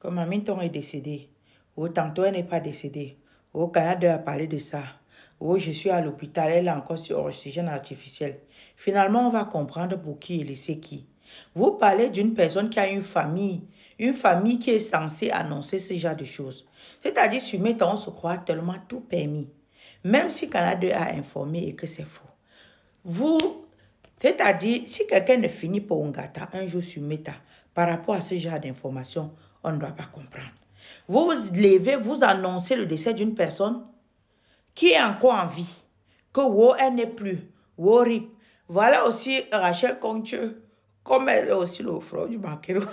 Comme Maminton est décédée, ou tantôt elle n'est pas décédée, au Canada a parlé de ça, ou je suis à l'hôpital, elle est encore sur oxygène artificiel. Finalement, on va comprendre pour qui et laisser qui. Vous parlez d'une personne qui a une famille qui est censée annoncer ce genre de choses. C'est-à-dire, sur mes temps, on se croit tellement tout permis. Même si Canada a informé et que c'est faux. C'est-à-dire, si quelqu'un ne finit pas Ngata un jour sur Meta, par rapport à ce genre d'informations, on ne doit pas comprendre. Vous vous levez, vous annoncez le décès d'une personne qui est encore en vie, que elle n'est plus, rip. Voilà aussi Rachel Contieux, comme elle est aussi le frère du banquero.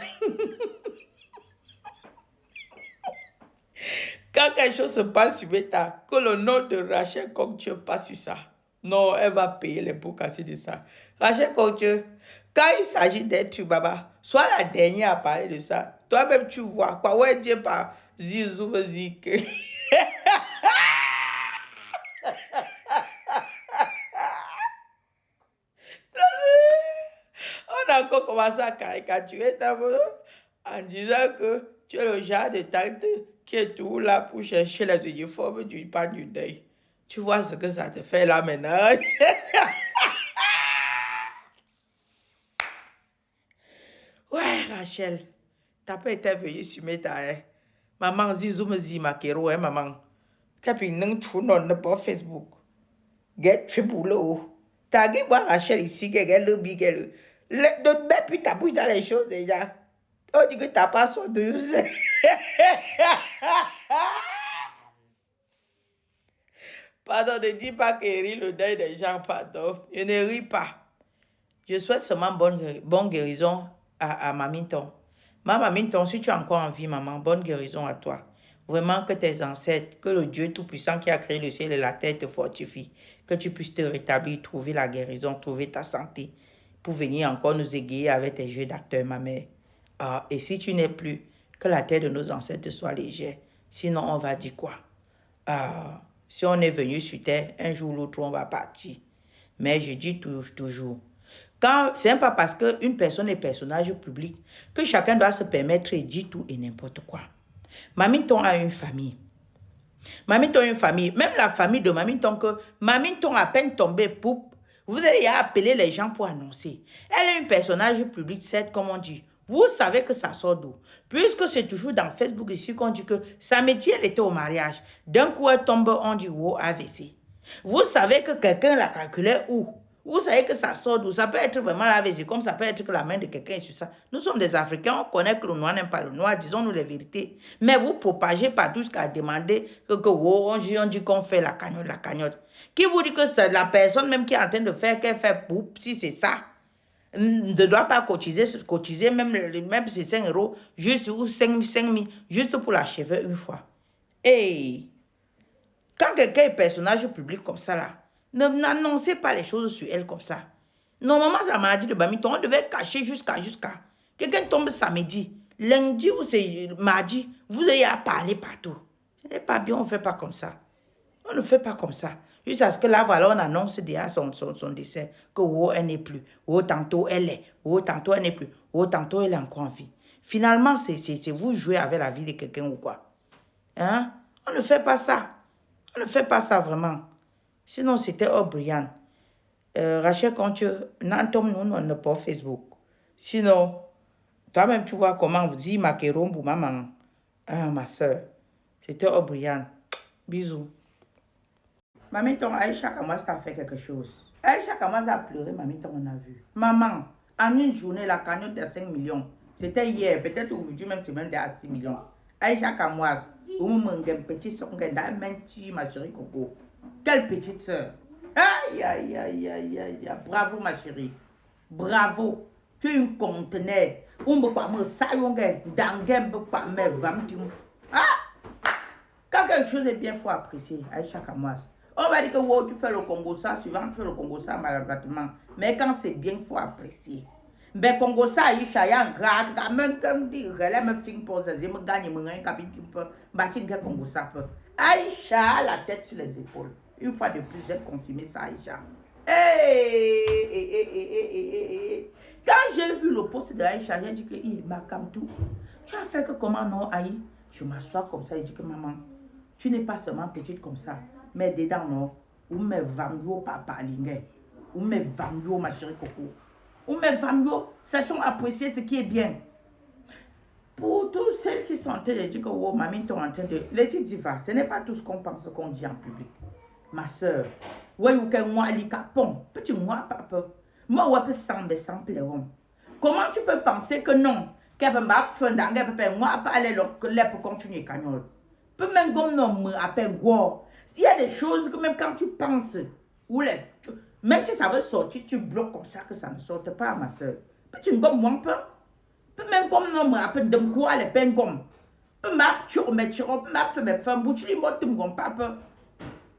Quand quelque chose se passe sur Meta, que le nom de Rachel Contieux passe sur ça, non, elle va payer les pots cassés de ça. Rachel Contieux, quand il s'agit d'être Baba, sois la dernière à parler de ça. Toi-même, tu vois quoi? Ouais, Dieu par Zizou Zik. On a encore commencé à caricaturer ta mère en disant que tu es le genre de tante qui est tout là pour chercher les uniformes du pas du deuil. Tu vois ce que ça te fait là maintenant? Ouais, Rachel, t'as pas été venue sur mes tailles. Maman Zizou me dit ma kéro, hein, maman. Capi n'en tout non ne pas Facebook. Get tribulo. T'as vu voir Rachel ici, qu'elle le big, elle. Ne mets plus ta bouche dans les choses déjà. On dit que t'as pas son douce. Pardon, ne dis pas qu'il rit le deuil des gens, pardon. Je ne ris pas. Je souhaite seulement bonne guérison à Maminton. Ma Maminton, si tu es encore en vie, maman, bonne guérison à toi. Vraiment que tes ancêtres, que le Dieu Tout-Puissant qui a créé le ciel et la terre te fortifie. Que tu puisses te rétablir, trouver la guérison, trouver ta santé. Pour venir encore nous égayer avec tes jeux d'acteur, ma mère. Ah, et si tu n'es plus, que la terre de nos ancêtres soit légère. Sinon, on va dire quoi? Ah, si on est venu sur terre, un jour ou l'autre, on va partir. Mais je dis toujours, c'est pas parce qu'une personne est personnage public que chacun doit se permettre de dire tout et n'importe quoi. Maminton a une famille. Maminton a une famille. Même la famille de Maminton, que Maminton a à peine tombé poupe, vous allez appeler les gens pour annoncer. Elle est un personnage public, certes, comme on dit. Vous savez que ça sort d'où? Puisque c'est toujours dans Facebook ici qu'on dit que samedi, elle était au mariage. D'un coup, elle tombe, on dit, wow, AVC. Vous savez que quelqu'un l'a calculé où? Vous savez que ça sort d'où? Ça peut être vraiment l'AVC, comme ça peut être que la main de quelqu'un est sur ça. Nous sommes des Africains, on connaît que le noir n'aime pas le noir, disons-nous les vérités. Mais vous propagez partout jusqu'à demander on dit qu'on fait la cagnotte. Qui vous dit que c'est la personne même qui est en train de faire, qu'elle fait poupe, si c'est ça? Ne doit pas cotiser même si c'est 5 euros, juste ou 5 000, juste pour l'achever une fois. Et quand quelqu'un est personnage public comme ça, là, n'annoncez pas les choses sur elle comme ça. Normalement, c'est la maladie de Bamiton. On devait cacher jusqu'à. Quelqu'un tombe samedi, lundi ou c'est mardi, vous allez à parler partout. Ce n'est pas bien, on ne fait pas comme ça. On ne fait pas comme ça. Jusqu'à ce que là, voilà, on annonce déjà son décès. Que elle n'est plus. Tantôt elle est. Tantôt elle n'est plus. Tantôt elle est encore en vie. Finalement, c'est vous jouer avec la vie de quelqu'un ou quoi. Hein? On ne fait pas ça. On ne fait pas ça vraiment. Sinon, c'était O'Brien. Rachel, quand tu n'entends nous, on n'a pas Facebook. Sinon, toi-même, tu vois comment vous dites maqueron pour maman. Ah, ma soeur. C'était O'Brien. Bisous. Maminton, Aïcha commence à faire quelque chose. Aïcha commence à pleurer, Maminton, on a vu. Maman, en une journée, la cagnotte de 5 millions. C'était hier, peut-être aujourd'hui même, c'est même à 6 millions. Aïcha Kamoise, petite soeur, ma chérie Coco. Quelle petite soeur. Aïe, aïe, aïe, aïe, aïe, bravo ma chérie. Bravo. Tu es une conteneur. On peut pas me saillonner, d'angem, pas me vamtim. Ah! Quand quelque chose est bien, il faut apprécier. Aïcha Kamoise. On va dire que wow, tu fais le Congo ça, souvent tu fais le Congo ça maladroitement. Mais quand c'est bien, il faut apprécier. Mais Congo ça, Aïcha, il y a un grade, quand même, comme dit, elle me fin pour ça, je me gagne, mon capitaine, tu peux bâtir un Congo ça peut. Aïcha a la tête sur les épaules. Une fois de plus, j'ai confirmé ça, Aïcha. Quand j'ai vu le poste de Aïcha, j'ai dit que il m'a comme tout. Tu as fait que comment non, Aïe? Je m'assois comme ça et dis que maman, tu n'es pas seulement petite comme ça, mais dedans non, ou me vamio papa lingé, ou me vamio ma chérie coco, ou me vamio, sachons apprécier ce qui est bien. Pour tous celles qui sont en train de dire que oh, mamie, t'es en train de. Les petites divas, ce n'est pas tout ce qu'on pense qu'on dit en public. Ma soeur, ouais, ou que moi, li capon, petit moi, papa. Moi, ouais, peut sans pleurer. Comment tu peux penser que non? Qu'elle peut m'apprendre, qu'elle peut moi, pas aller pour continuer, cagnol. Peut même comme non, à peine quoi. Il y a des choses que même quand tu penses, ou les, même si ça veut sortir, tu bloques comme ça que ça ne sorte pas, ma soeur. Petit gomme, moi, peu. Peut même comme non, me rappelle de quoi les peines comme. Peut m'a tu remets, tu remets, fait mes femmes, bouche, les mots, tu me gomme pas peu.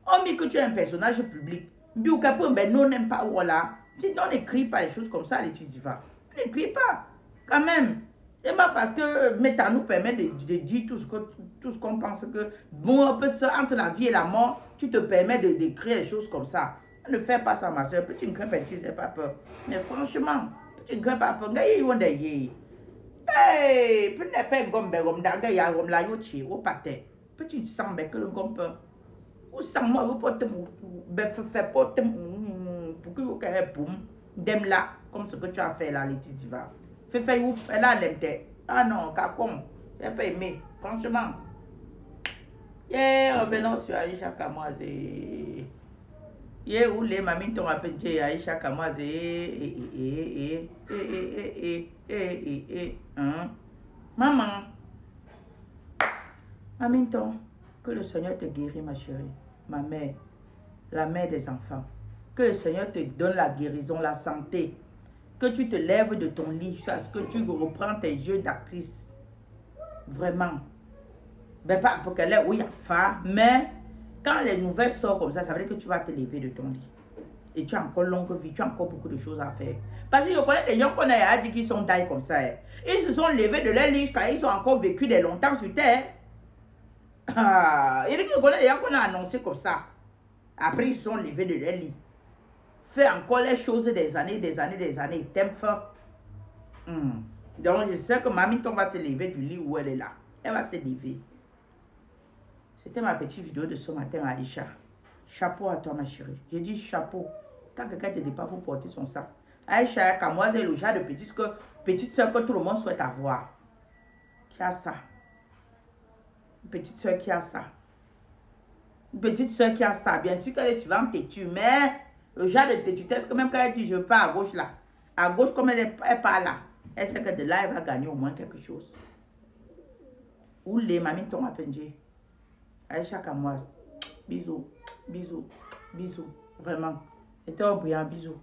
Oh, mais que tu es un personnage public. Bien qu'après, ben non, n'aime pas, voilà. Tu n'écris pas les choses comme ça, les petits divas. N'écris pas, quand même. C'est pas parce que Meta nous permet de dire tout ce qu'on pense que, bon, un peu ça, entre la vie et la mort, tu te permets d'écrire les choses comme ça. Ne fais pas ça, ma soeur. Petit ne crains pas, tu sais pas peur. Mais franchement, petit ne crains pas peur. Gaïe, on est yé. Hey, petit ne pas gomme, gomme, d'ailleurs, y a gomme la yochi, au pâté. Petit sang, que le gomme peur. Ou sang, moi, ou pas te fait pas te pour que vous ayez boum, dem là, comme ce que tu as fait là, les petits divas. Fait ouf, elle a l'intérêt. Ah non, capon, j'ai pas aimé, franchement. Yeah, revenons sur Aïcha Kamoise. Yeah, où les mamies t'ont appelé Aïcha Kamoise. Maman, Maminton, que le Seigneur te guérit, ma chérie, ma mère, la mère des enfants. Que le Seigneur te donne la guérison, la santé. Que tu te lèves de ton lit, jusqu'à ce que tu reprends tes jeux d'actrice. Vraiment. Ben pas pour qu'elle ait, oui, mais quand les nouvelles sortent comme ça veut dire que tu vas te lever de ton lit. Et tu as encore longue vie, tu as encore beaucoup de choses à faire. Parce que je connais des gens qu'on a dit qu'ils sont taillés comme ça. Ils se sont levés de leur lit quand ils ont encore vécu des longtemps sur terre. Ah, il y a des gens qu'on a annoncé comme ça. Après, ils se sont levés de leur lit. Fait encore les choses des années. T'aimes fort. Donc, je sais que mamie va se lever du lit où elle est là. Elle va se lever. C'était ma petite vidéo de ce matin, Aïcha. Chapeau à toi, ma chérie. J'ai dit chapeau. Quand quelqu'un te dit pas, il faut porter son sac. Aïcha, comme moi, c'est le genre de petite soeur que tout le monde souhaite avoir. Qui a ça? Une petite soeur qui a ça. Une petite soeur qui a ça. Bien sûr qu'elle est suivante têtue, mais le genre de têtutesse que même quand elle dit je pars à gauche là, à gauche comme elle part là, elle sait que de là elle va gagner au moins quelque chose. Ou les mamies t'ont appelé. Aïcha Kamoise, bisous, bisous, bisous, vraiment. C'était un brillant bisou.